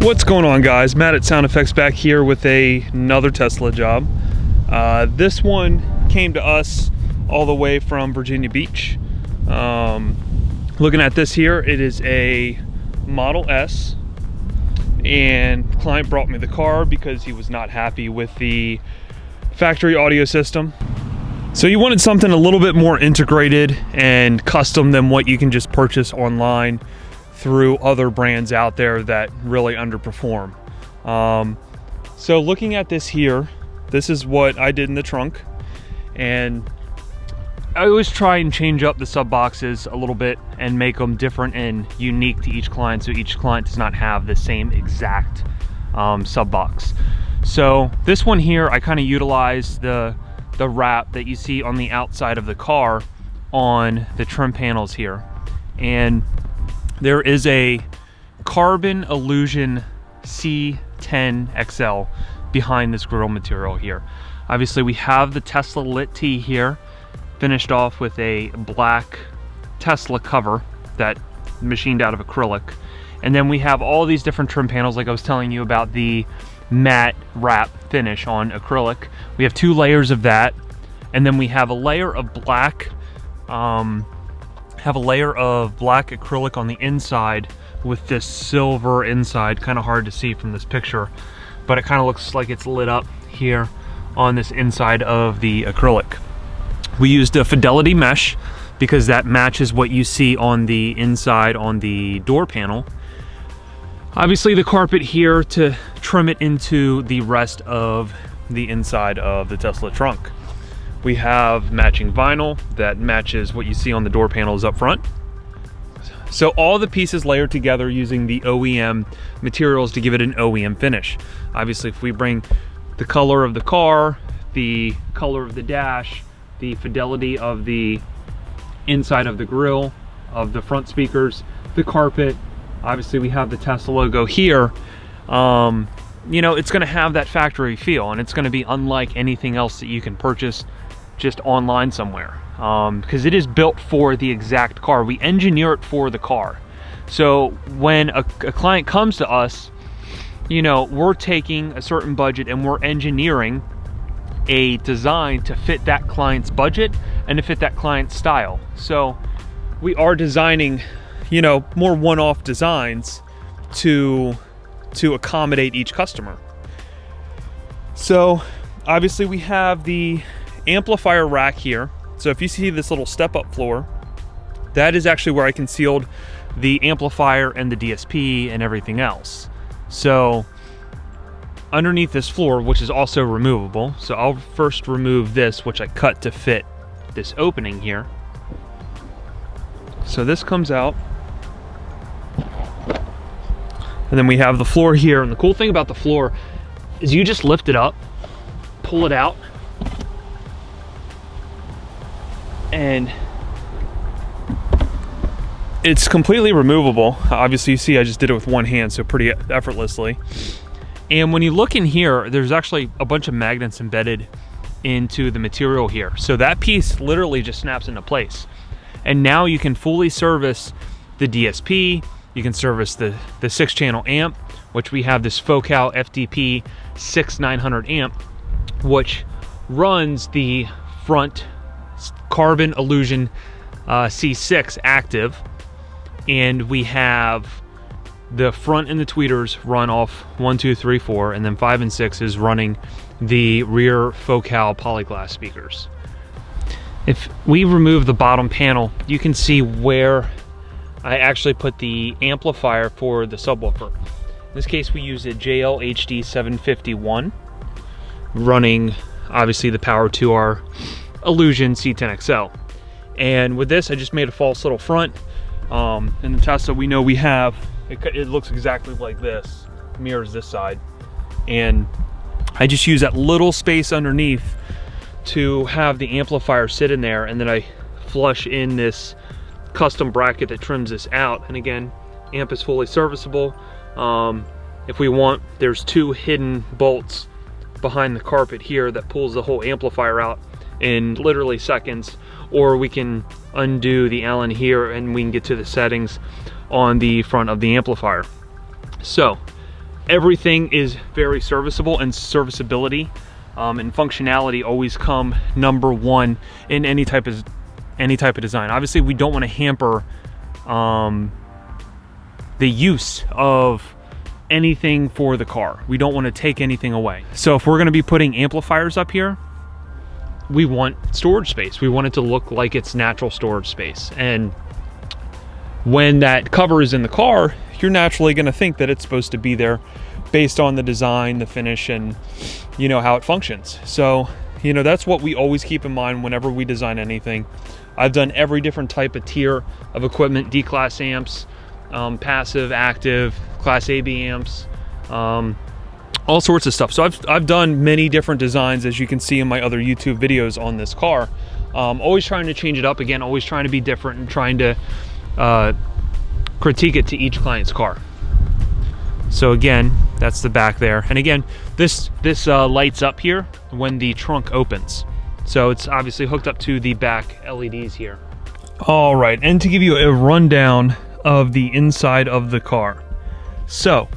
What's going on, guys? Matt at Sound Effects back here with another Tesla job. This one came to us all the way from Virginia Beach. Looking at this here, it is a Model S, and the client brought me the car because he was not happy with the factory audio system. So he wanted something a little bit more integrated and custom than what you can just purchase online through other brands out there that really underperform. So looking at this here, this is what I did in the trunk, and I always try and change up the sub boxes a little bit and make them different and unique to each client, so each client does not have the same exact sub box. So this one here, I kind of utilize the wrap that you see on the outside of the car on the trim panels here, and there is a carbon illusion C10 XL behind this grill material here. Obviously we have the Tesla lit T here, finished off with a black Tesla cover that machined out of acrylic. And then we have all these different trim panels, like I was telling you about the matte wrap finish on acrylic. We have 2 layers of that, and then we have a layer of black acrylic on the inside with this silver inside. Kind of hard to see from this picture, but it kind of looks like it's lit up here on this inside of the acrylic. We used a fidelity mesh because that matches what you see on the inside on the door panel. Obviously the carpet here to trim it into the rest of the inside of the Tesla trunk. We have matching vinyl that matches what you see on the door panels up front. So all the pieces layered together using the OEM materials to give it an OEM finish. Obviously if we bring the color of the car, the color of the dash, the fidelity of the inside of the grille, of the front speakers, the carpet, obviously we have the Tesla logo here, you know, it's going to have that factory feel, and it's going to be unlike anything else that you can purchase just online somewhere, because it is built for the exact car. We engineer it for the car. So when a client comes to us, you know, we're taking a certain budget and we're engineering a design to fit that client's budget and to fit that client's style. So we are designing, you know, more one-off designs to accommodate each customer. So obviously we have the amplifier rack here. So if you see this little step-up floor, that is actually where I concealed the amplifier and the DSP and everything else. So underneath this floor, which is also removable, so I'll first remove this, which I cut to fit this opening here. So this comes out, and then we have the floor here. And the cool thing about the floor is you just lift it up, pull it out, and it's completely removable. Obviously you see I just did it with one hand, so pretty effortlessly. And when you look in here, there's actually a bunch of magnets embedded into the material here. So that piece literally just snaps into place. And now you can fully service the DSP, you can service the 6-channel amp, which we have this Focal FDP 6900 amp, which runs the front carbon illusion C6 active, and we have the front and the tweeters run off 1, 2, 3, 4, and then 5 and 6 is running the rear Focal polyglass speakers. If we remove the bottom panel, you can see where I actually put the amplifier for the subwoofer. In this case we use a JL-HD 751 running obviously the power to our Illusion C10XL. And with this I just made a false little front. In the Tesla we know we have, it looks exactly like this, mirrors this side, and I just use that little space underneath to have the amplifier sit in there, and then I flush in this custom bracket that trims this out. And again, amp is fully serviceable. If we want, there's 2 hidden bolts behind the carpet here that pulls the whole amplifier out in literally seconds, or we can undo the Allen here and we can get to the settings on the front of the amplifier. So everything is very serviceable, and serviceability and functionality always come number one in any type of design. Obviously, we don't want to hamper the use of anything for the car. We don't want to take anything away. So if we're going to be putting amplifiers up here, we want storage space. We want it to look like it's natural storage space. And when that cover is in the car, you're naturally going to think that it's supposed to be there based on the design, the finish, and you know how it functions. So, you know, that's what we always keep in mind whenever we design anything. I've done every different type of tier of equipment, D-class amps, passive, active, class AB amps, all sorts of stuff. So I've done many different designs, as you can see in my other YouTube videos on this car. Always trying to change it up, again, always trying to be different and trying to critique it to each client's car. So again, that's the back there. And again, this lights up here when the trunk opens. So it's obviously hooked up to the back LEDs here. All right, and to give you a rundown of the inside of the car. So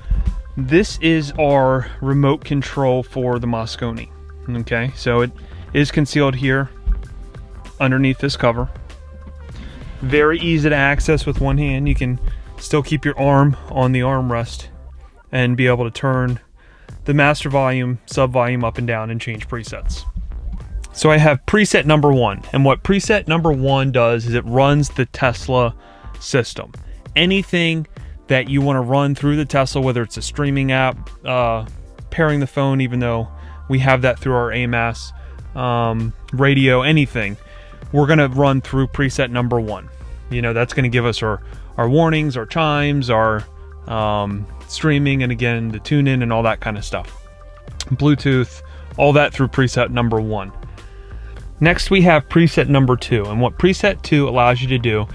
this is our remote control for the Moscone. Okay, so it is concealed here underneath this cover. Very easy to access with one hand. You can still keep your arm on the armrest and be able to turn the master volume, sub volume up and down and change presets. So I have preset number 1, and what preset number 1 does is it runs the Tesla system. Anything that you want to run through the Tesla, whether it's a streaming app, pairing the phone, even though we have that through our AMAS, radio, anything, we're going to run through preset number 1. You know, that's going to give us our warnings, our chimes, our streaming, and again, the tune in and all that kind of stuff. Bluetooth, all that through preset number 1. Next, we have preset number 2, and what preset 2 allows you to do,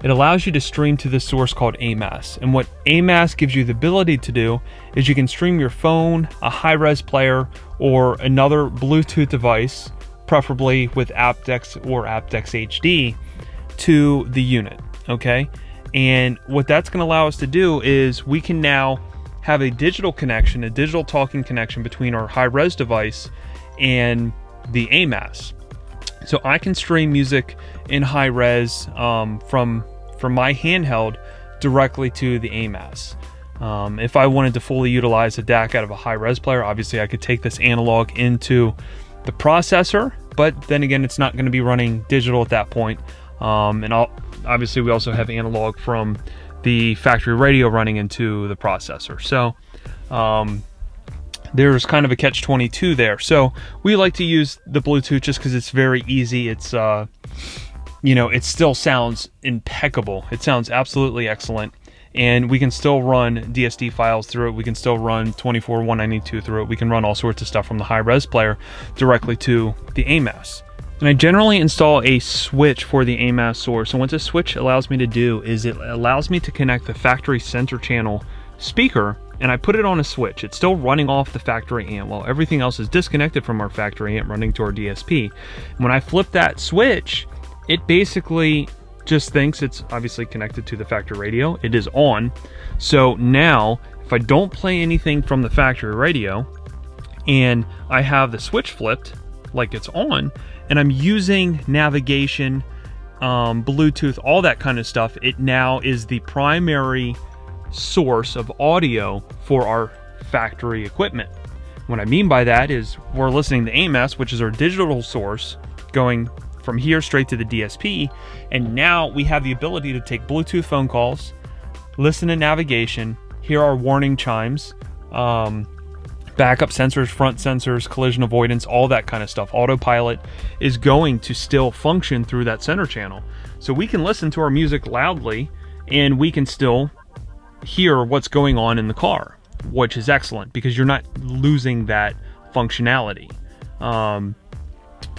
it allows you to stream to this source called AMAS. And what AMAS gives you the ability to do is you can stream your phone, a high-res player, or another Bluetooth device, preferably with aptX or aptX HD, to the unit, okay? And what that's going to allow us to do is we can now have a digital connection, a digital talking connection between our high-res device and the AMAS. So I can stream music in high res from my handheld directly to the AMAS. If I wanted to fully utilize a DAC out of a high res player, obviously I could take this analog into the processor, but then again, it's not going to be running digital at that point. And obviously we also have analog from the factory radio running into the processor. So there's kind of a catch-22 there. So we like to use the Bluetooth just because it's very easy. It's you know, it still sounds impeccable. It sounds absolutely excellent, and we can still run DSD files through it. We can still run 24.192 through it. We can run all sorts of stuff from the high-res player directly to the AMAS. And I generally install a switch for the AMAS source. And what this switch allows me to do is it allows me to connect the factory center channel speaker, and I put it on a switch. It's still running off the factory amp while everything else is disconnected from our factory amp running to our DSP. When I flip that switch, it basically just thinks it's obviously connected to the factory radio. It is on. So now, if I don't play anything from the factory radio, and I have the switch flipped like it's on, and I'm using navigation, Bluetooth, all that kind of stuff, it now is the primary source of audio for our factory equipment. What I mean by that is we're listening to AMAS, which is our digital source, going from here straight to the DSP, and now we have the ability to take Bluetooth phone calls, listen to navigation, hear our warning chimes, backup sensors, front sensors, collision avoidance, all that kind of stuff. Autopilot is going to still function through that center channel. So we can listen to our music loudly, and we can still hear what's going on in the car, which is excellent because you're not losing that functionality.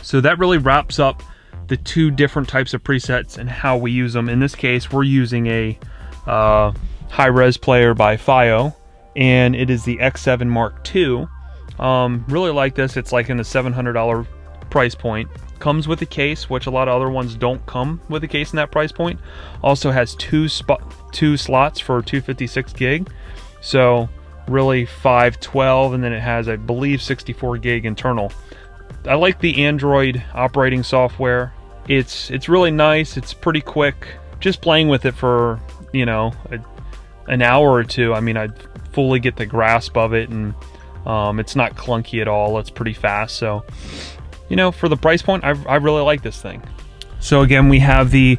So that really wraps up the two different types of presets and how we use them. In this case, we're using a high-res player by FiO, and it is the X7 Mark II. Really like this. It's like in the $700 price point. Comes with a case, which a lot of other ones don't come with a case in that price point. Also has two slots for 256 gig. So really 512, and then it has, I believe, 64 gig internal. I like the Android operating software. It's really nice. It's pretty quick. Just playing with it for, you know, an hour or two, I mean, I fully get the grasp of it, and it's not clunky at all. It's pretty fast. So, you know, for the price point, I really like this thing. So again, we have the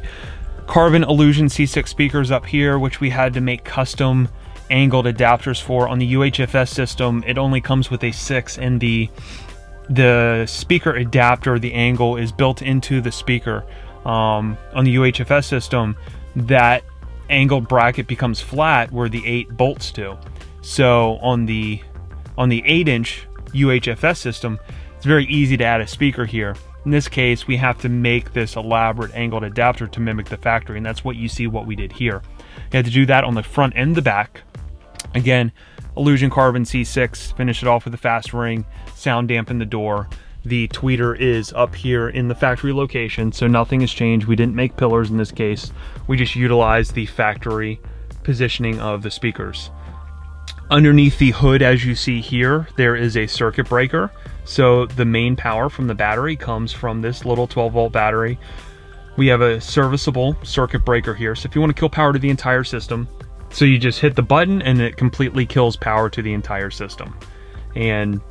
Carbon Illusion C6 speakers up here, which we had to make custom angled adapters for. On the UHFS system, it only comes with a 6, and the speaker adapter, the angle, is built into the speaker. On the UHFS system, that angled bracket becomes flat where the 8 bolts to. So on the 8-inch UHFS system, it's very easy to add a speaker here. In this case, we have to make this elaborate angled adapter to mimic the factory, and that's what you see what we did here. You had to do that on the front and the back. Again, Illusion Carbon C6, finish it off with a fast ring, sound dampen the door. The tweeter is up here in the factory location, so nothing has changed. We didn't make pillars in this case. We just utilized the factory positioning of the speakers. Underneath the hood, as you see here, there is a circuit breaker. So the main power from the battery comes from this little 12-volt battery. We have a serviceable circuit breaker here. So if you want to kill power to the entire system, so you just hit the button and it completely kills power to the entire system. And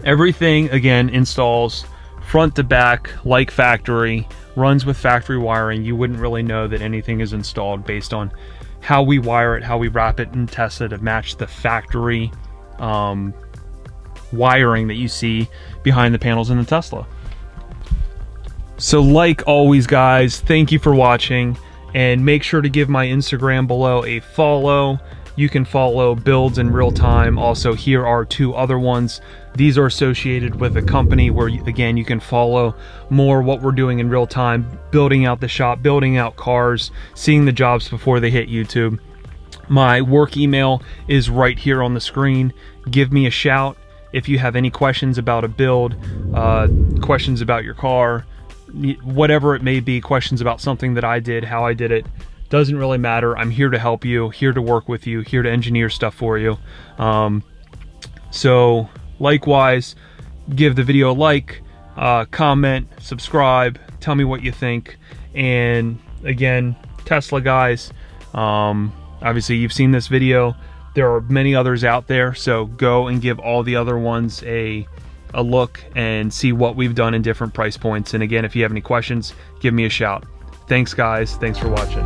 everything, again, installs front to back like factory, runs with factory wiring. You wouldn't really know that anything is installed based on how we wire it, how we wrap it and test it to match the factory wiring that you see behind the panels in the Tesla. So like always, guys, thank you for watching, and make sure to give my Instagram below a follow. You can follow Builds in Real Time. Also, here are 2 other ones. These are associated with a company where, again, you can follow more what we're doing in real time, building out the shop, building out cars, seeing the jobs before they hit YouTube. My work email is right here on the screen. Give me a shout if you have any questions about a build, questions about your car, whatever it may be, questions about something that I did, how I did it. Doesn't really matter. I'm here to help you, here to work with you, here to engineer stuff for you. So likewise, give the video a like, comment, subscribe, tell me what you think. And again, Tesla guys, obviously you've seen this video. There are many others out there, so go and give all the other ones a look and see what we've done in different price points. And again, if you have any questions, give me a shout. Thanks guys, thanks for watching.